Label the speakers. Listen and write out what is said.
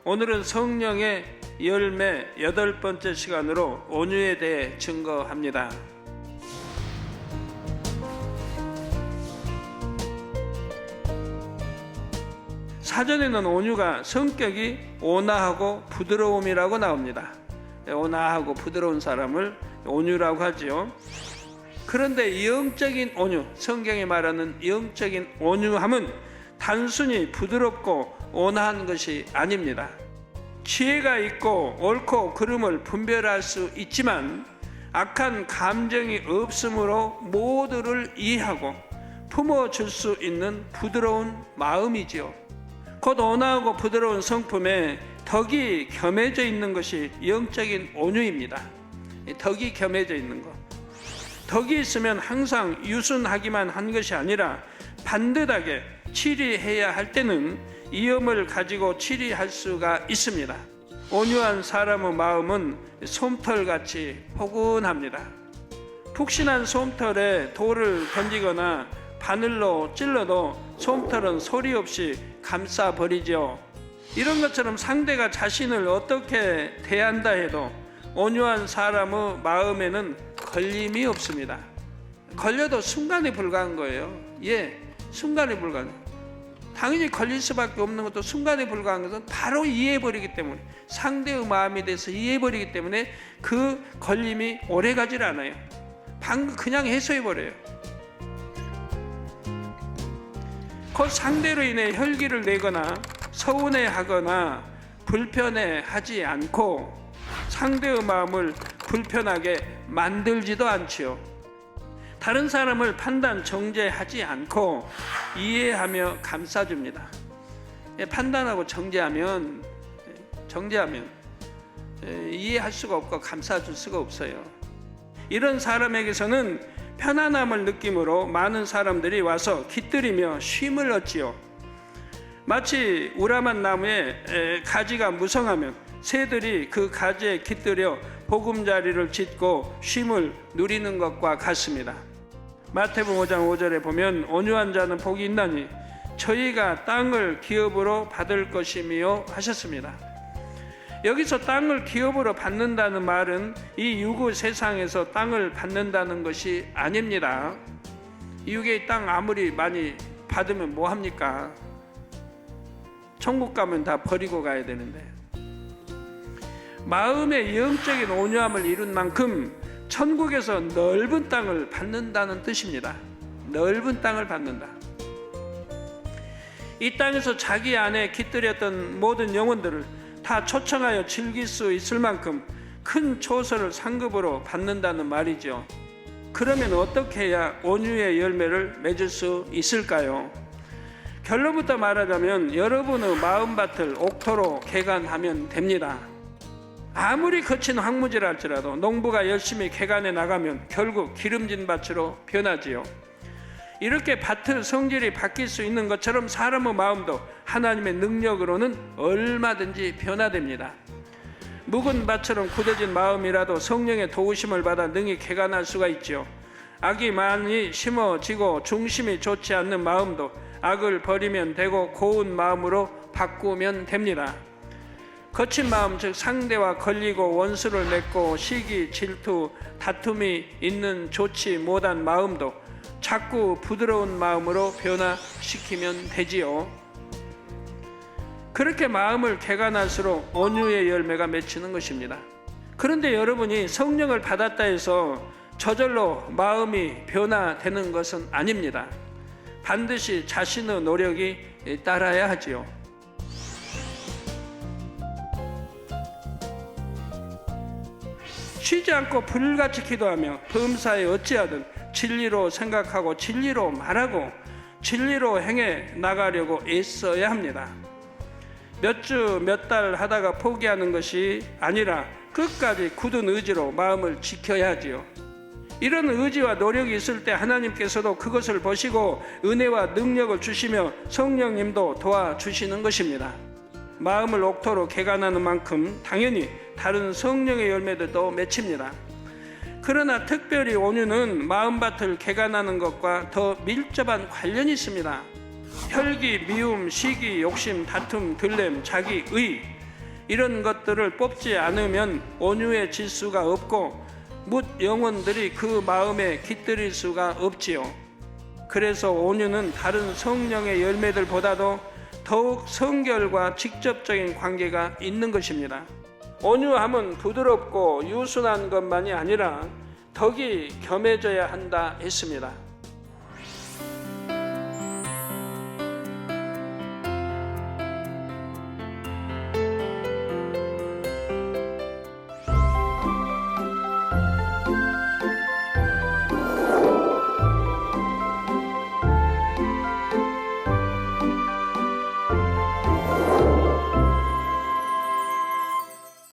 Speaker 1: 오늘은 성령의 열매 8번째 시간으로 온유에 대해 증거합니다. 사전에는 온유가 성격이 온화하고 부드러움이라고 나옵니다. 온화하고 부드러운 사람을 온유라고 하지요. 그런데 영적인 온유, 성경이 말하는 영적인 온유함은 단순히 부드럽고 온화한 것이 아닙니다. 지혜가 있고 옳고 그름을 분별할 수 있지만 악한 감정이 없으므로 모두를 이해하고 품어줄 수 있는 부드러운 마음이지요. 곧 온화하고 부드러운 성품에 덕이 겸해져 있는 것이 영적인 온유입니다. 덕이 겸해져 있는 것. 덕이 있으면 항상 유순하기만 한 것이 아니라 반듯하게 치리해야 할 때는 이음을 가지고 치리할 수가 있습니다. 온유한 사람의 마음은 솜털같이 포근합니다. 푹신한 솜털에 돌을 던지거나 바늘로 찔러도 솜털은 소리 없이 감싸버리죠. 이런 것처럼 상대가 자신을 어떻게 대한다 해도 온유한 사람의 마음에는 걸림이 없습니다. 걸려도 순간에 불과한 거예요. 순간에 불과한. 당연히 걸릴 수밖에 없는 것도 순간에 불과한 것은 바로 이해해버리기 때문에, 상대의 마음에 대해서 이해해버리기 때문에 그 걸림이 오래가질 않아요. 방금 그냥 해소해버려요. 곧 상대로 인해 혈기를 내거나 서운해하거나 불편해하지 않고 상대의 마음을 불편하게 만들지도 않지요. 다른 사람을 판단, 정죄하지 않고 이해하며 감싸줍니다. 판단하고 정죄하면 이해할 수가 없고 감싸줄 수가 없어요. 이런 사람에게서는 편안함을 느낌으로 많은 사람들이 와서 깃들이며 쉼을 얻지요. 마치 우라만 나무에 가지가 무성하면 새들이 그 가지에 깃들여 보금자리를 짓고 쉼을 누리는 것과 같습니다. 마태복음 5장 5절에 보면 온유한 자는 복이 있나니 저희가 땅을 기업으로 받을 것이며 하셨습니다. 여기서 땅을 기업으로 받는다는 말은 이 유구 세상에서 땅을 받는다는 것이 아닙니다. 육의 땅 아무리 많이 받으면 뭐합니까? 천국 가면 다 버리고 가야 되는데, 마음의 영적인 온유함을 이룬 만큼 천국에서 넓은 땅을 받는다는 뜻입니다. 넓은 땅을 받는다. 이 땅에서 자기 안에 깃들였던 모든 영혼들을 다 초청하여 즐길 수 있을 만큼 큰 초소를 상급으로 받는다는 말이죠. 그러면 어떻게 해야 온유의 열매를 맺을 수 있을까요? 결론부터 말하자면 여러분의 마음밭을 옥토로 개간하면 됩니다. 아무리 거친 황무지라 할지라도 농부가 열심히 개간해 나가면 결국 기름진 밭으로 변하지요. 이렇게 밭의 성질이 바뀔 수 있는 것처럼 사람의 마음도 하나님의 능력으로는 얼마든지 변화됩니다. 묵은 밭처럼 굳어진 마음이라도 성령의 도우심을 받아 능히 개간할 수가 있지요. 악이 많이 심어지고 중심이 좋지 않는 마음도 악을 버리면 되고 고운 마음으로 바꾸면 됩니다. 거친 마음, 즉 상대와 걸리고 원수를 맺고 시기, 질투, 다툼이 있는 좋지 못한 마음도 자꾸 부드러운 마음으로 변화시키면 되지요. 그렇게 마음을 개간할수록 온유의 열매가 맺히는 것입니다. 그런데 여러분이 성령을 받았다 해서 저절로 마음이 변화되는 것은 아닙니다. 반드시 자신의 노력이 따라야 하지요. 쉬지 않고 불같이 기도하며 범사에 어찌하든 진리로 생각하고 진리로 말하고 진리로 행해 나가려고 애써야 합니다. 몇 주, 몇 달 하다가 포기하는 것이 아니라 끝까지 굳은 의지로 마음을 지켜야 하지요. 이런 의지와 노력이 있을 때 하나님께서도 그것을 보시고 은혜와 능력을 주시며 성령님도 도와주시는 것입니다. 마음을 옥토로 개간하는 만큼 당연히 다른 성령의 열매들도 맺힙니다. 그러나 특별히 온유는 마음밭을 개간하는 것과 더 밀접한 관련이 있습니다. 혈기, 미움, 시기, 욕심, 다툼, 들램, 자기의, 이런 것들을 뽑지 않으면 온유의 지수가 없고 뭇 영혼들이 그 마음에 깃들일 수가 없지요. 그래서 온유는 다른 성령의 열매들보다도 더욱 성결과 직접적인 관계가 있는 것입니다. 온유함은 부드럽고 유순한 것만이 아니라 덕이 겸해져야 한다 했습니다.